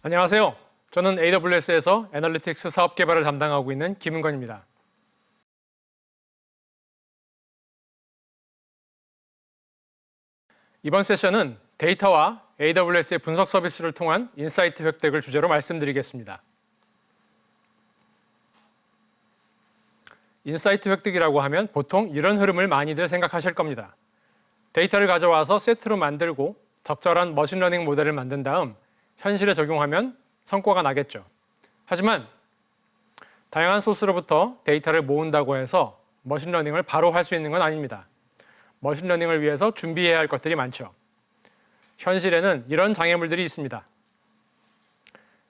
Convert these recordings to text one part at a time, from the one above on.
안녕하세요. 저는 AWS에서 애널리틱스 사업 개발을 담당하고 있는 김은건입니다. 이번 세션은 데이터와 AWS의 분석 서비스를 통한 인사이트 획득을 주제로 말씀드리겠습니다. 인사이트 획득이라고 하면 보통 이런 흐름을 많이들 생각하실 겁니다. 데이터를 가져와서 세트로 만들고 적절한 머신러닝 모델을 만든 다음 현실에 적용하면 성과가 나겠죠. 하지만 다양한 소스로부터 데이터를 모은다고 해서 머신러닝을 바로 할 수 있는 건 아닙니다. 머신러닝을 위해서 준비해야 할 것들이 많죠. 현실에는 이런 장애물들이 있습니다.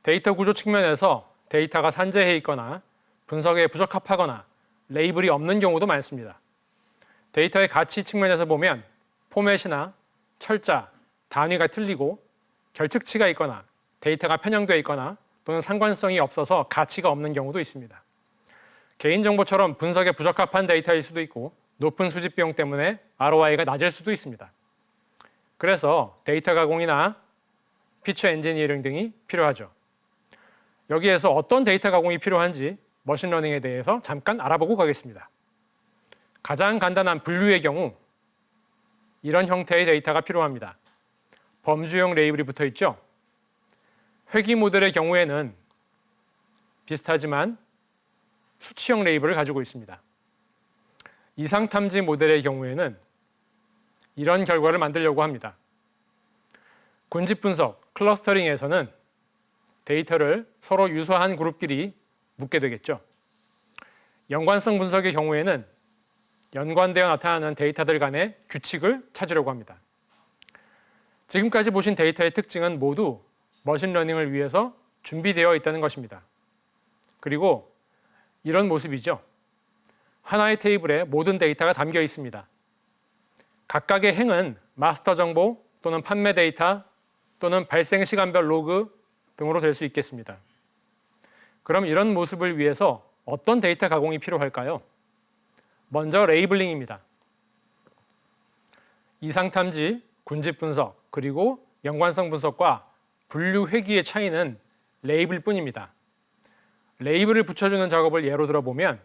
데이터 구조 측면에서 데이터가 산재해 있거나 분석에 부적합하거나 레이블이 없는 경우도 많습니다. 데이터의 가치 측면에서 보면 포맷이나 철자, 단위가 틀리고 결특치가 있거나 데이터가 편향되어 있거나 또는 상관성이 없어서 가치가 없는 경우도 있습니다. 개인정보처럼 분석에 부적합한 데이터일 수도 있고 높은 수집 비용 때문에 ROI가 낮을 수도 있습니다. 그래서 데이터 가공이나 피처 엔지니어링 등이 필요하죠. 여기에서 어떤 데이터 가공이 필요한지 머신러닝에 대해서 잠깐 알아보고 가겠습니다. 가장 간단한 분류의 경우 이런 형태의 데이터가 필요합니다. 범주형 레이블이 붙어 있죠. 회귀 모델의 경우에는 비슷하지만 수치형 레이블을 가지고 있습니다. 이상 탐지 모델의 경우에는 이런 결과를 만들려고 합니다. 군집 분석, 클러스터링에서는 데이터를 서로 유사한 그룹끼리 묶게 되겠죠. 연관성 분석의 경우에는 연관되어 나타나는 데이터들 간의 규칙을 찾으려고 합니다. 지금까지 보신 데이터의 특징은 모두 머신러닝을 위해서 준비되어 있다는 것입니다. 그리고 이런 모습이죠. 하나의 테이블에 모든 데이터가 담겨 있습니다. 각각의 행은 마스터 정보 또는 판매 데이터 또는 발생 시간별 로그 등으로 될 수 있겠습니다. 그럼 이런 모습을 위해서 어떤 데이터 가공이 필요할까요? 먼저 레이블링입니다. 이상 탐지, 군집 분석, 그리고 연관성 분석과 분류 회귀의 차이는 레이블 뿐입니다. 레이블을 붙여주는 작업을 예로 들어보면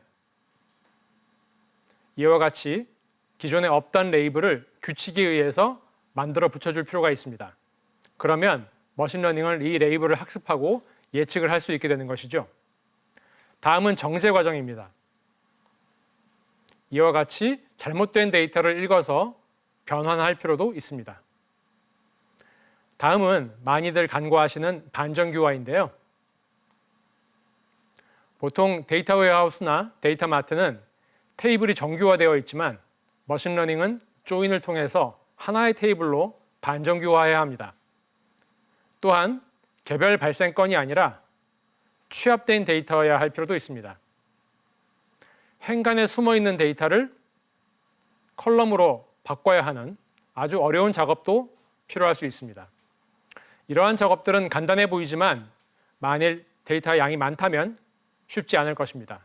이와 같이 기존에 없던 레이블을 규칙에 의해서 만들어 붙여줄 필요가 있습니다. 그러면 머신러닝을 이 레이블을 학습하고 예측을 할 수 있게 되는 것이죠. 다음은 정제 과정입니다. 이와 같이 잘못된 데이터를 읽어서 변환할 필요도 있습니다. 다음은 많이들 간과하시는 반정규화인데요. 보통 데이터 웨어하우스나 데이터 마트는 테이블이 정규화되어 있지만 머신러닝은 조인을 통해서 하나의 테이블로 반정규화해야 합니다. 또한 개별 발생 건이 아니라 취합된 데이터여야 할 필요도 있습니다. 행간에 숨어있는 데이터를 컬럼으로 바꿔야 하는 아주 어려운 작업도 필요할 수 있습니다. 이러한 작업들은 간단해 보이지만 만일 데이터 양이 많다면 쉽지 않을 것입니다.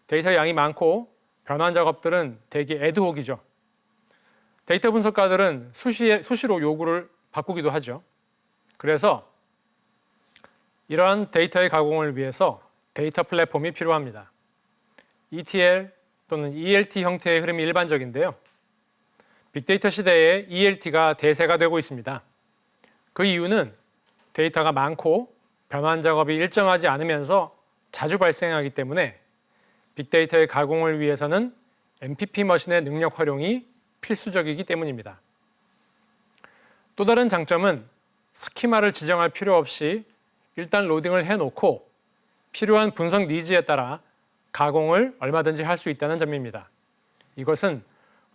데이터 양이 많고 변환 작업들은 대개 애드혹이죠. 데이터 분석가들은 수시로 요구를 바꾸기도 하죠. 그래서 이러한 데이터의 가공을 위해서 데이터 플랫폼이 필요합니다. ETL 또는 ELT 형태의 흐름이 일반적인데요. 빅데이터 시대에 ELT가 대세가 되고 있습니다. 그 이유는 데이터가 많고 변환 작업이 일정하지 않으면서 자주 발생하기 때문에 빅데이터의 가공을 위해서는 MPP 머신의 능력 활용이 필수적이기 때문입니다. 또 다른 장점은 스키마를 지정할 필요 없이 일단 로딩을 해놓고 필요한 분석 니즈에 따라 가공을 얼마든지 할 수 있다는 점입니다. 이것은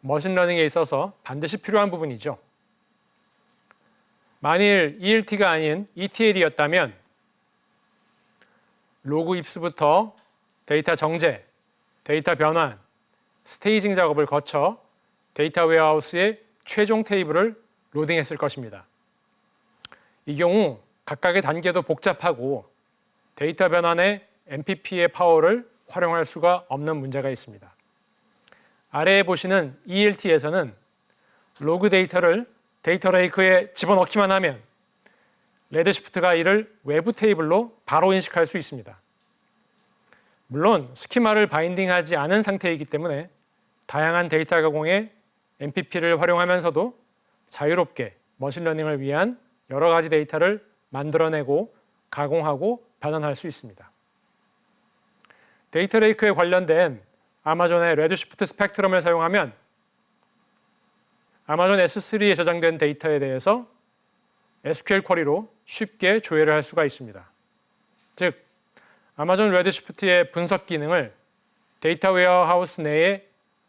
머신러닝에 있어서 반드시 필요한 부분이죠. 만일 ELT가 아닌 ETL이었다면 로그 입수부터 데이터 정제, 데이터 변환, 스테이징 작업을 거쳐 데이터 웨어하우스의 최종 테이블을 로딩했을 것입니다. 이 경우 각각의 단계도 복잡하고 데이터 변환에 MPP의 파워를 활용할 수가 없는 문제가 있습니다. 아래에 보시는 ELT에서는 로그 데이터를 데이터 레이크에 집어넣기만 하면 레드시프트가 이를 외부 테이블로 바로 인식할 수 있습니다. 물론 스키마를 바인딩하지 않은 상태이기 때문에 다양한 데이터 가공에 MPP를 활용하면서도 자유롭게 머신러닝을 위한 여러 가지 데이터를 만들어내고 가공하고 변환할 수 있습니다. 데이터 레이크에 관련된 아마존의 레드시프트 스펙트럼을 사용하면 아마존 S3에 저장된 데이터에 대해서 SQL 쿼리로 쉽게 조회를 할 수가 있습니다. 즉, 아마존 레드시프트의 분석 기능을 데이터 웨어하우스 내에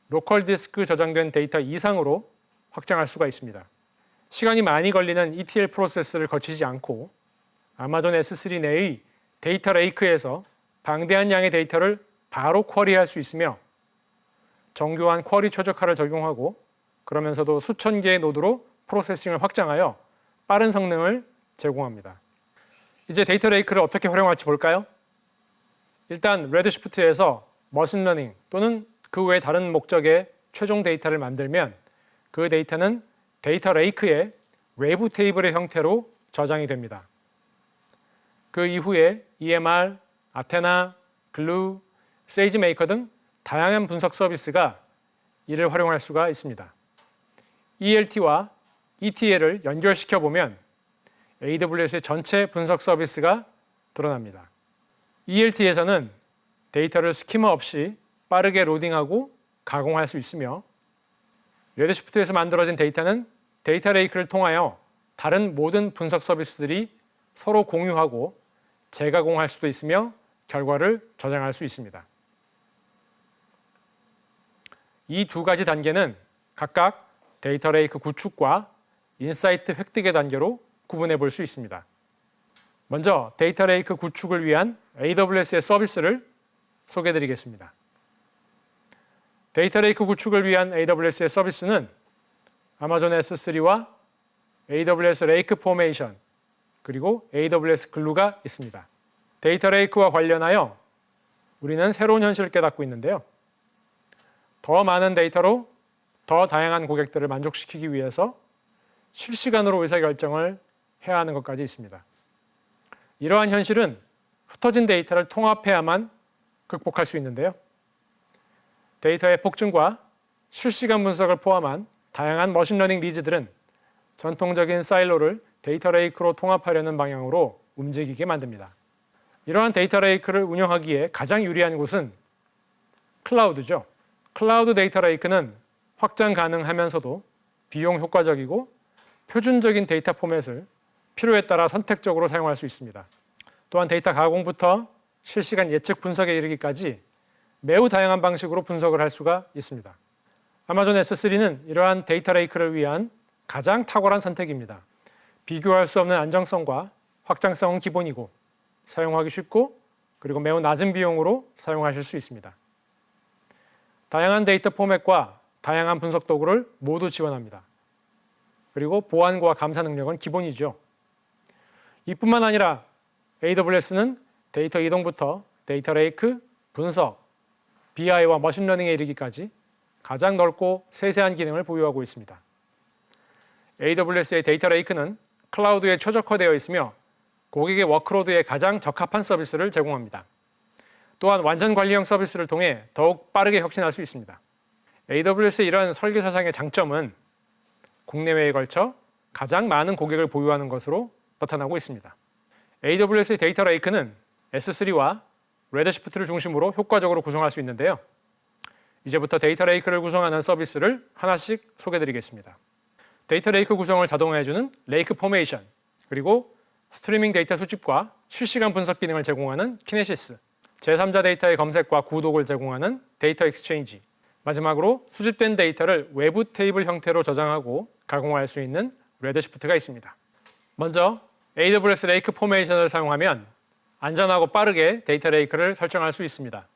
로컬 디스크 저장된 데이터 이상으로 확장할 수가 있습니다. 시간이 많이 걸리는 ETL 프로세스를 거치지 않고 아마존 S3 내의 데이터 레이크에서 방대한 양의 데이터를 바로 쿼리할 수 있으며 정교한 쿼리 최적화를 적용하고 그러면서도 수천 개의 노드로 프로세싱을 확장하여 빠른 성능을 제공합니다. 이제 데이터 레이크를 어떻게 활용할지 볼까요? 일단 레드시프트에서 머신러닝 또는 그 외 다른 목적의 최종 데이터를 만들면 그 데이터는 데이터 레이크의 외부 테이블의 형태로 저장이 됩니다. 그 이후에 EMR, 아테나, 글루, 세이지메이커 등 다양한 분석 서비스가 이를 활용할 수가 있습니다. ELT와 ETL을 연결시켜 보면 AWS의 전체 분석 서비스가 드러납니다. ELT에서는 데이터를 스키마 없이 빠르게 로딩하고 가공할 수 있으며 레드시프트에서 만들어진 데이터는 데이터 레이크를 통하여 다른 모든 분석 서비스들이 서로 공유하고 재가공할 수도 있으며 결과를 저장할 수 있습니다. 이 두 가지 단계는 각각 데이터 레이크 구축과 인사이트 획득의 단계로 구분해 볼 수 있습니다. 먼저 데이터 레이크 구축을 위한 AWS의 서비스를 소개해 드리겠습니다. 데이터 레이크 구축을 위한 AWS의 서비스는 아마존 S3와 AWS 레이크 포메이션 그리고 AWS 글루가 있습니다. 데이터 레이크와 관련하여 우리는 새로운 현실을 깨닫고 있는데요. 더 많은 데이터로 더 다양한 고객들을 만족시키기 위해서 실시간으로 의사결정을 해야 하는 것까지 있습니다. 이러한 현실은 흩어진 데이터를 통합해야만 극복할 수 있는데요. 데이터의 폭증과 실시간 분석을 포함한 다양한 머신러닝 니즈들은 전통적인 사일로를 데이터 레이크로 통합하려는 방향으로 움직이게 만듭니다. 이러한 데이터 레이크를 운영하기에 가장 유리한 곳은 클라우드죠. 클라우드 데이터 레이크는 확장 가능하면서도 비용 효과적이고 표준적인 데이터 포맷을 필요에 따라 선택적으로 사용할 수 있습니다. 또한 데이터 가공부터 실시간 예측 분석에 이르기까지 매우 다양한 방식으로 분석을 할 수가 있습니다. 아마존 S3는 이러한 데이터 레이크를 위한 가장 탁월한 선택입니다. 비교할 수 없는 안정성과 확장성은 기본이고 사용하기 쉽고 그리고 매우 낮은 비용으로 사용하실 수 있습니다. 다양한 데이터 포맷과 다양한 분석 도구를 모두 지원합니다. 그리고 보안과 감사 능력은 기본이죠. 이뿐만 아니라 AWS는 데이터 이동부터 데이터 레이크, 분석, BI와 머신러닝에 이르기까지 가장 넓고 세세한 기능을 보유하고 있습니다. AWS의 데이터 레이크는 클라우드에 최적화되어 있으며 고객의 워크로드에 가장 적합한 서비스를 제공합니다. 또한 완전 관리형 서비스를 통해 더욱 빠르게 혁신할 수 있습니다. AWS의 이러한 설계사상의 장점은 국내외에 걸쳐 가장 많은 고객을 보유하는 것으로 나타나고 있습니다. AWS의 데이터 레이크는 S3와 레드시프트를 중심으로 효과적으로 구성할 수 있는데요. 이제부터 데이터 레이크를 구성하는 서비스를 하나씩 소개해드리겠습니다. 데이터 레이크 구성을 자동화해주는 레이크 포메이션, 그리고 스트리밍 데이터 수집과 실시간 분석 기능을 제공하는 키네시스, 제3자 데이터의 검색과 구독을 제공하는 데이터 익스체인지, 마지막으로 수집된 데이터를 외부 테이블 형태로 저장하고 가공할 수 있는 레드시프트가 있습니다. 먼저 AWS 레이크 포메이션을 사용하면 안전하고 빠르게 데이터 레이크를 설정할 수 있습니다.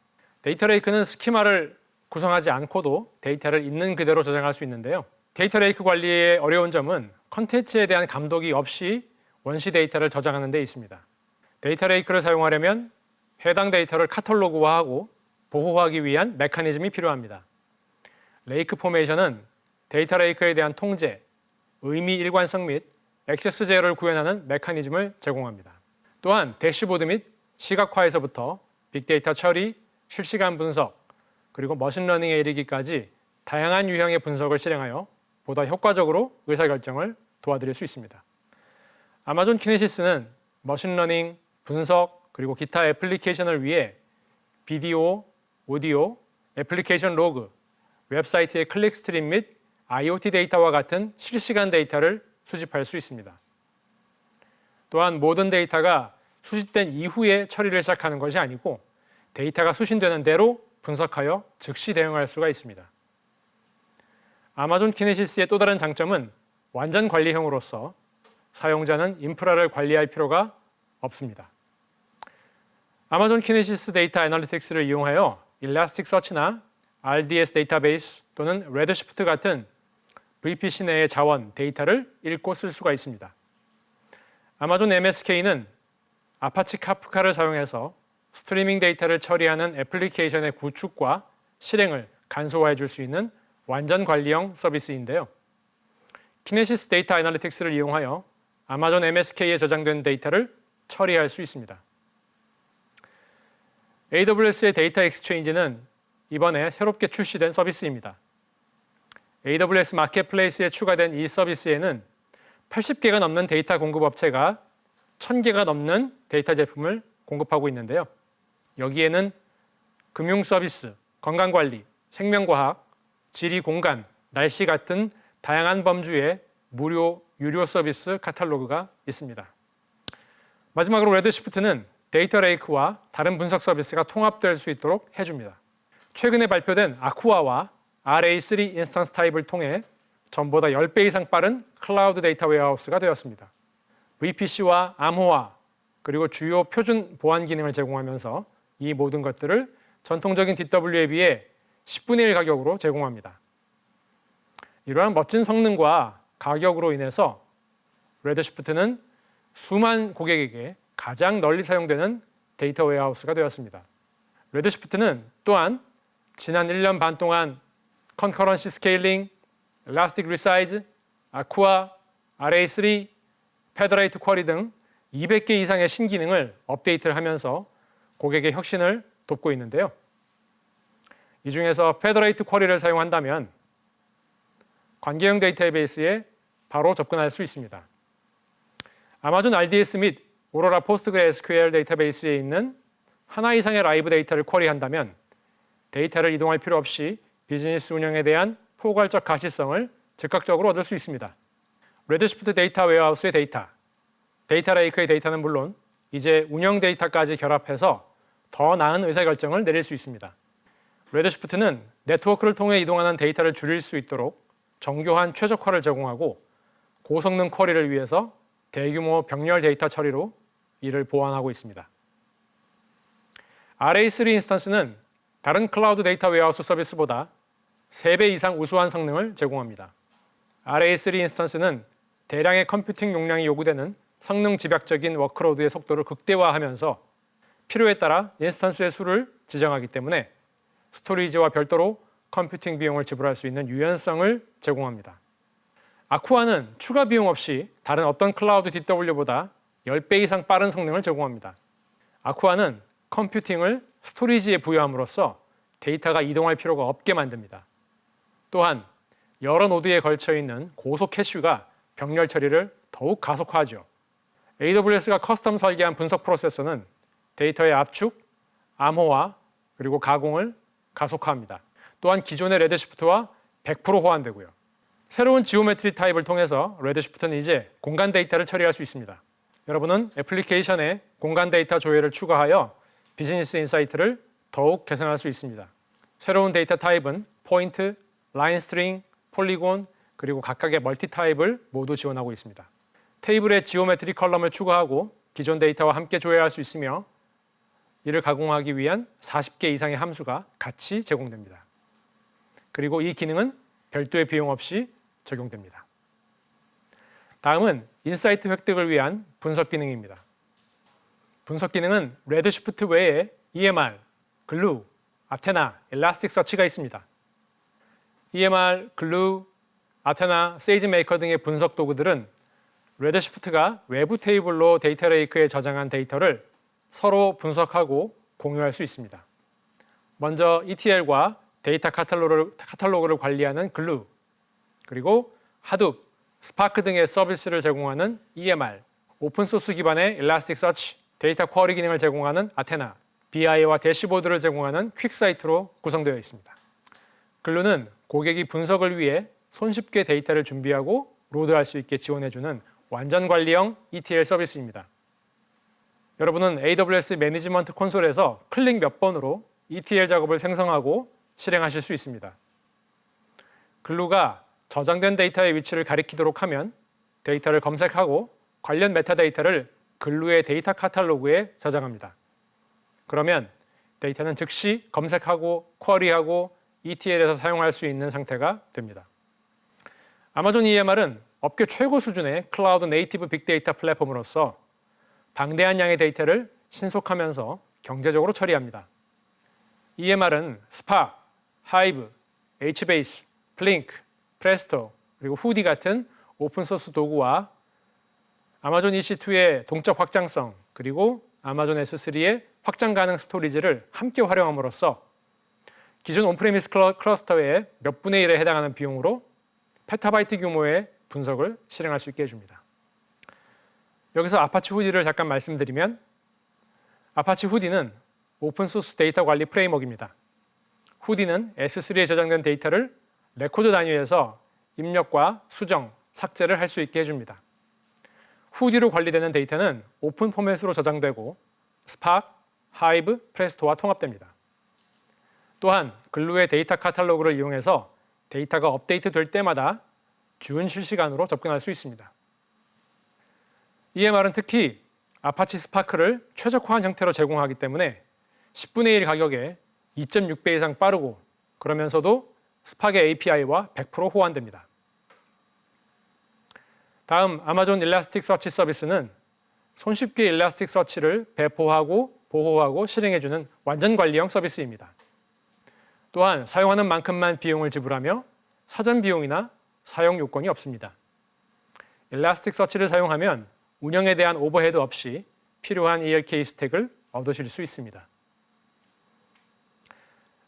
데이터 레이크는 스키마를 구성하지 않고도 데이터를 있는 그대로 저장할 수 있는데요. 데이터 레이크 관리의 어려운 점은 컨텐츠에 대한 감독이 없이 원시 데이터를 저장하는 데 있습니다. 데이터 레이크를 사용하려면 해당 데이터를 카탈로그화하고 보호하기 위한 메커니즘이 필요합니다. 레이크 포메이션은 데이터 레이크에 대한 통제, 의미 일관성 및 액세스 제어를 구현하는 메커니즘을 제공합니다. 또한 대시보드 및 시각화에서부터 빅데이터 처리, 실시간 분석, 그리고 머신러닝에 이르기까지 다양한 유형의 분석을 실행하여 보다 효과적으로 의사결정을 도와드릴 수 있습니다. 아마존 키네시스는 머신러닝, 분석, 그리고 기타 애플리케이션을 위해 비디오, 오디오, 애플리케이션 로그, 웹사이트의 클릭 스트림 및 IoT 데이터와 같은 실시간 데이터를 수집할 수 있습니다. 또한 모든 데이터가 수집된 이후에 처리를 시작하는 것이 아니고 데이터가 수신되는 대로 분석하여 즉시 대응할 수가 있습니다. 아마존 키네시스의 또 다른 장점은 완전 관리형으로서 사용자는 인프라를 관리할 필요가 없습니다. 아마존 키네시스 데이터 애널리틱스를 이용하여 일라스틱서치나 RDS 데이터베이스 또는 레드시프트 같은 VPC 내의 자원, 데이터를 읽고 쓸 수가 있습니다. 아마존 MSK는 아파치 카프카를 사용해서 스트리밍 데이터를 처리하는 애플리케이션의 구축과 실행을 간소화해 줄 수 있는 완전 관리형 서비스인데요. 키네시스 데이터 애널리틱스를 이용하여 아마존 MSK에 저장된 데이터를 처리할 수 있습니다. AWS의 데이터 익스체인지는 이번에 새롭게 출시된 서비스입니다. AWS 마켓플레이스에 추가된 이 서비스에는 80개가 넘는 데이터 공급 업체가 1000개가 넘는 데이터 제품을 공급하고 있는데요. 여기에는 금융 서비스, 건강관리, 생명과학, 지리공간, 날씨 같은 다양한 범주의 무료, 유료 서비스 카탈로그가 있습니다. 마지막으로 레드시프트는 데이터 레이크와 다른 분석 서비스가 통합될 수 있도록 해줍니다. 최근에 발표된 아쿠아와 RA3 인스턴스 타입을 통해 전보다 10배 이상 빠른 클라우드 데이터 웨어하우스가 되었습니다. VPC와 암호화, 그리고 주요 표준 보안 기능을 제공하면서 이 모든 것들을 전통적인 DW에 비해 10분의 1 가격으로 제공합니다. 이러한 멋진 성능과 가격으로 인해서 레드시프트는 수만 고객에게 가장 널리 사용되는 데이터 웨어하우스가 되었습니다. 레드시프트는 또한 지난 1년 반 동안 컨커런시 스케일링, 엘라스틱 리사이즈, 아쿠아, RA3, 페더레이트 쿼리 등 200개 이상의 신기능을 업데이트를 하면서 고객의 혁신을 돕고 있는데요. 이 중에서 페더레이트 쿼리를 사용한다면 관계형 데이터베이스에 바로 접근할 수 있습니다. 아마존 RDS 및 오로라 포스트그레스QL 데이터베이스에 있는 하나 이상의 라이브 데이터를 쿼리한다면 데이터를 이동할 필요 없이 비즈니스 운영에 대한 포괄적 가시성을 즉각적으로 얻을 수 있습니다. 레드시프트 데이터 웨어하우스의 데이터 레이크의 데이터는 물론 이제 운영 데이터까지 결합해서 더 나은 의사결정을 내릴 수 있습니다. 레드시프트는 네트워크를 통해 이동하는 데이터를 줄일 수 있도록 정교한 최적화를 제공하고 고성능 쿼리를 위해서 대규모 병렬 데이터 처리로 이를 보완하고 있습니다. RA3 인스턴스는 다른 클라우드 데이터 웨어하우스 서비스보다 3배 이상 우수한 성능을 제공합니다. RA3 인스턴스는 대량의 컴퓨팅 용량이 요구되는 성능 집약적인 워크로드의 속도를 극대화하면서 필요에 따라 인스턴스의 수를 지정하기 때문에 스토리지와 별도로 컴퓨팅 비용을 지불할 수 있는 유연성을 제공합니다. 아쿠아는 추가 비용 없이 다른 어떤 클라우드 DW보다 10배 이상 빠른 성능을 제공합니다. 아쿠아는 컴퓨팅을 스토리지에 부여함으로써 데이터가 이동할 필요가 없게 만듭니다. 또한 여러 노드에 걸쳐 있는 고속 캐슈가 병렬 처리를 더욱 가속화하죠. AWS가 커스텀 설계한 분석 프로세서는 데이터의 압축, 암호화, 그리고 가공을 가속화합니다. 또한 기존의 레드시프트와 100% 호환되고요. 새로운 지오메트리 타입을 통해서 레드시프트는 이제 공간 데이터를 처리할 수 있습니다. 여러분은 애플리케이션에 공간 데이터 조회를 추가하여 비즈니스 인사이트를 더욱 개선할 수 있습니다. 새로운 데이터 타입은 포인트, 라인 스트링, 폴리곤, 그리고 각각의 멀티 타입을 모두 지원하고 있습니다. 테이블에 지오메트리 컬럼을 추가하고 기존 데이터와 함께 조회할 수 있으며 이를 가공하기 위한 40개 이상의 함수가 같이 제공됩니다. 그리고 이 기능은 별도의 비용 없이 적용됩니다. 다음은 인사이트 획득을 위한 분석 기능입니다. 분석 기능은 레드시프트 외에 EMR, 글루, 아테나, 엘라스틱서치가 있습니다. EMR, 글루, 아테나, 세이지메이커 등의 분석 도구들은 레드시프트가 외부 테이블로 데이터 레이크에 저장한 데이터를 서로 분석하고 공유할 수 있습니다. 먼저 ETL과 데이터 카탈로그를 관리하는 글루, 그리고 하둡, 스파크 등의 서비스를 제공하는 EMR, 오픈소스 기반의 일라스틱서치, 데이터 쿼리 기능을 제공하는 아테나, BI와 대시보드를 제공하는 퀵사이트로 구성되어 있습니다. 글루는 고객이 분석을 위해 손쉽게 데이터를 준비하고 로드할 수 있게 지원해주는 완전 관리형 ETL 서비스입니다. 여러분은 AWS 매니지먼트 콘솔에서 클릭 몇 번으로 ETL 작업을 생성하고 실행하실 수 있습니다. 글루가 저장된 데이터의 위치를 가리키도록 하면 데이터를 검색하고 관련 메타데이터를 글루의 데이터 카탈로그에 저장합니다. 그러면 데이터는 즉시 검색하고 쿼리하고 ETL에서 사용할 수 있는 상태가 됩니다. 아마존 EMR은 업계 최고 수준의 클라우드 네이티브 빅데이터 플랫폼으로서 방대한 양의 데이터를 신속하면서 경제적으로 처리합니다. EMR은 스파크, 하이브, HBase, 플링크, 프레스토, 그리고 후디 같은 오픈소스 도구와 아마존 EC2의 동적 확장성, 그리고 아마존 S3의 확장 가능 스토리지를 함께 활용함으로써 기존 온프레미스 클러스터의 몇 분의 1에 해당하는 비용으로 페타바이트 규모의 분석을 실행할 수 있게 해줍니다. 여기서 아파치 후디를 잠깐 말씀드리면, 아파치 후디는 오픈소스 데이터 관리 프레임워크입니다. 후디는 S3에 저장된 데이터를 레코드 단위에서 입력과 수정, 삭제를 할 수 있게 해줍니다. 후디로 관리되는 데이터는 오픈 포맷으로 저장되고 스파크, 하이브, 프레스토와 통합됩니다. 또한 글루의 데이터 카탈로그를 이용해서 데이터가 업데이트 될 때마다 준 실시간으로 접근할 수 있습니다. EMR은 특히 아파치 스파크를 최적화한 형태로 제공하기 때문에 10분의 1 가격에 2.6배 이상 빠르고, 그러면서도 스파크의 API와 100% 호환됩니다. 다음 아마존 일라스틱서치 서비스는 손쉽게 일라스틱서치를 배포하고 보호하고 실행해주는 완전 관리형 서비스입니다. 또한 사용하는 만큼만 비용을 지불하며 사전 비용이나 사용 요건이 없습니다. 일라스틱서치를 사용하면 운영에 대한 오버헤드 없이 필요한 ELK 스택을 얻으실 수 있습니다.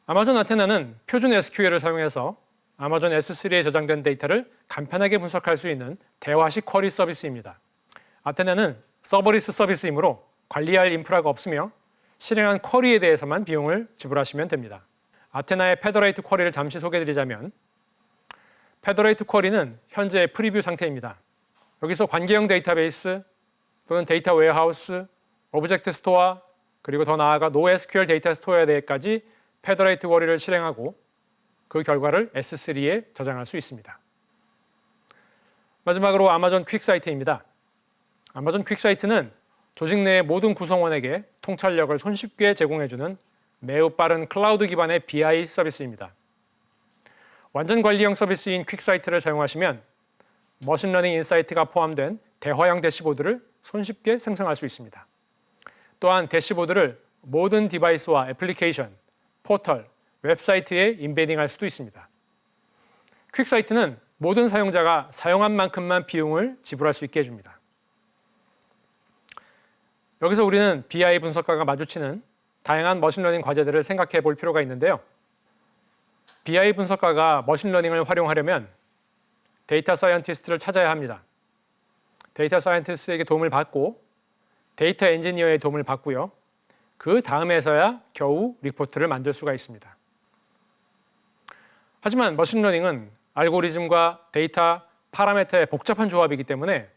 아마존 아테나는 표준 SQL을 사용해서 아마존 S3에 저장된 데이터를 간편하게 분석할 수 있는 대화식 쿼리 서비스입니다. 아테나는 서버리스 서비스이므로 관리할 인프라가 없으며 실행한 쿼리에 대해서만 비용을 지불하시면 됩니다. 아테나의 페더레이트 쿼리를 잠시 소개해드리자면, 페더레이트 쿼리는 현재 프리뷰 상태입니다. 여기서 관계형 데이터베이스 또는 데이터 웨어하우스, 오브젝트 스토어, 그리고 더 나아가 NoSQL 데이터 스토어에 대해까지 페더레이트 쿼리를 실행하고 그 결과를 S3에 저장할 수 있습니다. 마지막으로 아마존 퀵사이트입니다. 아마존 퀵사이트는 조직 내의 모든 구성원에게 통찰력을 손쉽게 제공해주는 매우 빠른 클라우드 기반의 BI 서비스입니다. 완전 관리형 서비스인 퀵사이트를 사용하시면 머신러닝 인사이트가 포함된 대화형 대시보드를 손쉽게 생성할 수 있습니다. 또한 대시보드를 모든 디바이스와 애플리케이션, 포털, 웹사이트에 임베딩할 수도 있습니다. 퀵사이트는 모든 사용자가 사용한 만큼만 비용을 지불할 수 있게 해줍니다. 여기서 우리는 BI 분석가가 마주치는 다양한 머신러닝 과제들을 생각해 볼 필요가 있는데요. BI 분석가가 머신러닝을 활용하려면 데이터 사이언티스트를 찾아야 합니다. 데이터 사이언티스트에게 도움을 받고 데이터 엔지니어의 도움을 받고요. 그 다음에서야 겨우 리포트를 만들 수가 있습니다. 하지만 머신러닝은 알고리즘과 데이터, 파라미터의 복잡한 조합이기 때문에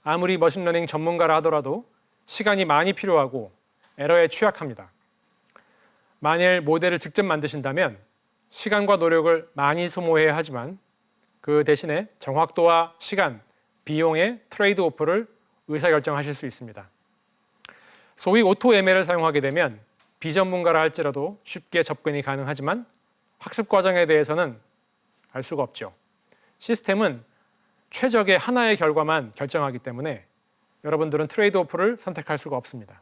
아무리 머신러닝 전문가라 하더라도 시간이 많이 필요하고 에러에 취약합니다. 만일 모델을 직접 만드신다면 시간과 노력을 많이 소모해야 하지만 그 대신에 정확도와 시간, 비용의 트레이드 오프를 의사결정하실 수 있습니다. 소위 오토ML을 사용하게 되면 비전문가라 할지라도 쉽게 접근이 가능하지만 학습 과정에 대해서는 알 수가 없죠. 시스템은 최적의 하나의 결과만 결정하기 때문에 여러분들은 트레이드 오프를 선택할 수가 없습니다.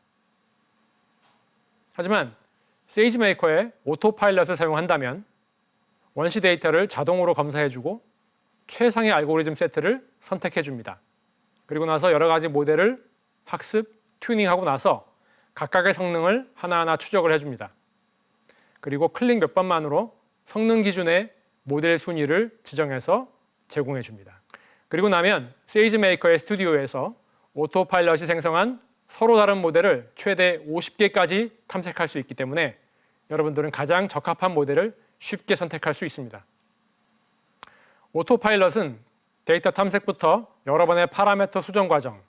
하지만 세이지메이커의 오토파일럿을 사용한다면 원시 데이터를 자동으로 검사해주고 최상의 알고리즘 세트를 선택해줍니다. 그리고 나서 여러 가지 모델을 학습, 튜닝하고 나서 각각의 성능을 하나하나 추적을 해줍니다. 그리고 클릭 몇 번만으로 성능 기준의 모델 순위를 지정해서 제공해 줍니다. 그리고 나면 세이지메이커의 스튜디오에서 오토파일럿이 생성한 서로 다른 모델을 최대 50개까지 탐색할 수 있기 때문에 여러분들은 가장 적합한 모델을 쉽게 선택할 수 있습니다. 오토파일럿은 데이터 탐색부터 여러 번의 파라미터 수정 과정,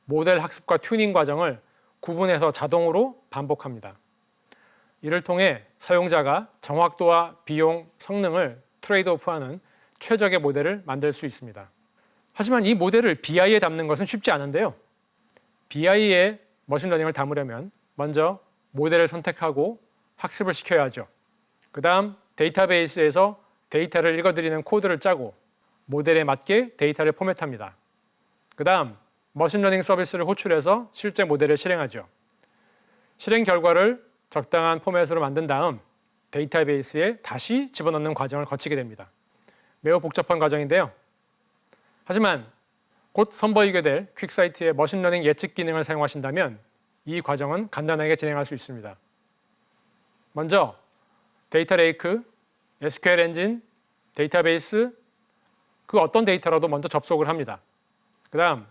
모델 학습과 튜닝 과정을 구분해서 자동으로 반복합니다. 이를 통해 사용자가 정확도와 비용, 성능을 트레이드오프하는 최적의 모델을 만들 수 있습니다. 하지만 이 모델을 BI에 담는 것은 쉽지 않은데요. BI에 머신러닝을 담으려면 먼저 모델을 선택하고 학습을 시켜야 하죠. 그 다음 데이터베이스에서 데이터를 읽어드리는 코드를 짜고 모델에 맞게 데이터를 포맷합니다. 그 다음 머신러닝 서비스를 호출해서 실제 모델을 실행하죠. 실행 결과를 적당한 포맷으로 만든 다음 데이터베이스에 다시 집어넣는 과정을 거치게 됩니다. 매우 복잡한 과정인데요. 하지만 곧 선보이게 될 퀵사이트의 머신러닝 예측 기능을 사용하신다면 이 과정은 간단하게 진행할 수 있습니다. 먼저 데이터 레이크, SQL 엔진, 데이터베이스, 그 어떤 데이터라도 먼저 접속을 합니다. 그 다음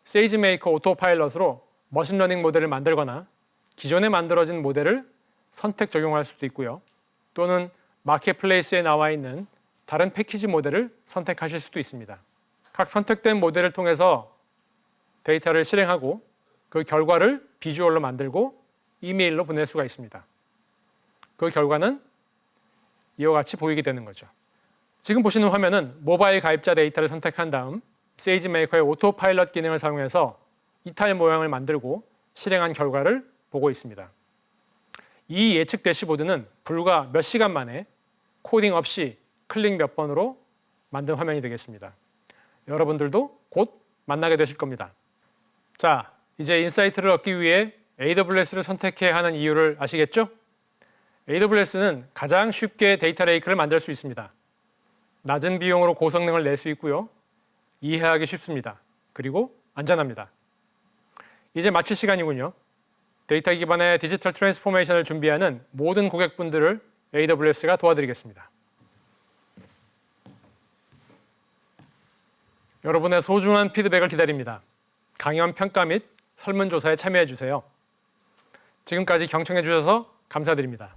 세이지메이커 오토파일럿으로 머신러닝 모델을 만들거나 기존에 만들어진 모델을 선택 적용할 수도 있고요. 또는 마켓플레이스에 나와 있는 다른 패키지 모델을 선택하실 수도 있습니다. 각 선택된 모델을 통해서 데이터를 실행하고 그 결과를 비주얼로 만들고 이메일로 보낼 수가 있습니다. 그 결과는 이와 같이 보이게 되는 거죠. 지금 보시는 화면은 모바일 가입자 데이터를 선택한 다음 세이지메이커의 오토파일럿 기능을 사용해서 이탈 모양을 만들고 실행한 결과를 보고 있습니다. 이 예측 대시보드는 불과 몇 시간 만에 코딩 없이 클릭 몇 번으로 만든 화면이 되겠습니다. 여러분들도 곧 만나게 되실 겁니다. 자, 이제 인사이트를 얻기 위해 AWS를 선택해야 하는 이유를 아시겠죠? AWS는 가장 쉽게 데이터 레이크를 만들 수 있습니다. 낮은 비용으로 고성능을 낼 수 있고요. 이해하기 쉽습니다. 그리고 안전합니다. 이제 마칠 시간이군요. 데이터 기반의 디지털 트랜스포메이션을 준비하는 모든 고객분들을 AWS가 도와드리겠습니다. 여러분의 소중한 피드백을 기다립니다. 강연 평가 및 설문조사에 참여해 주세요. 지금까지 경청해 주셔서 감사드립니다.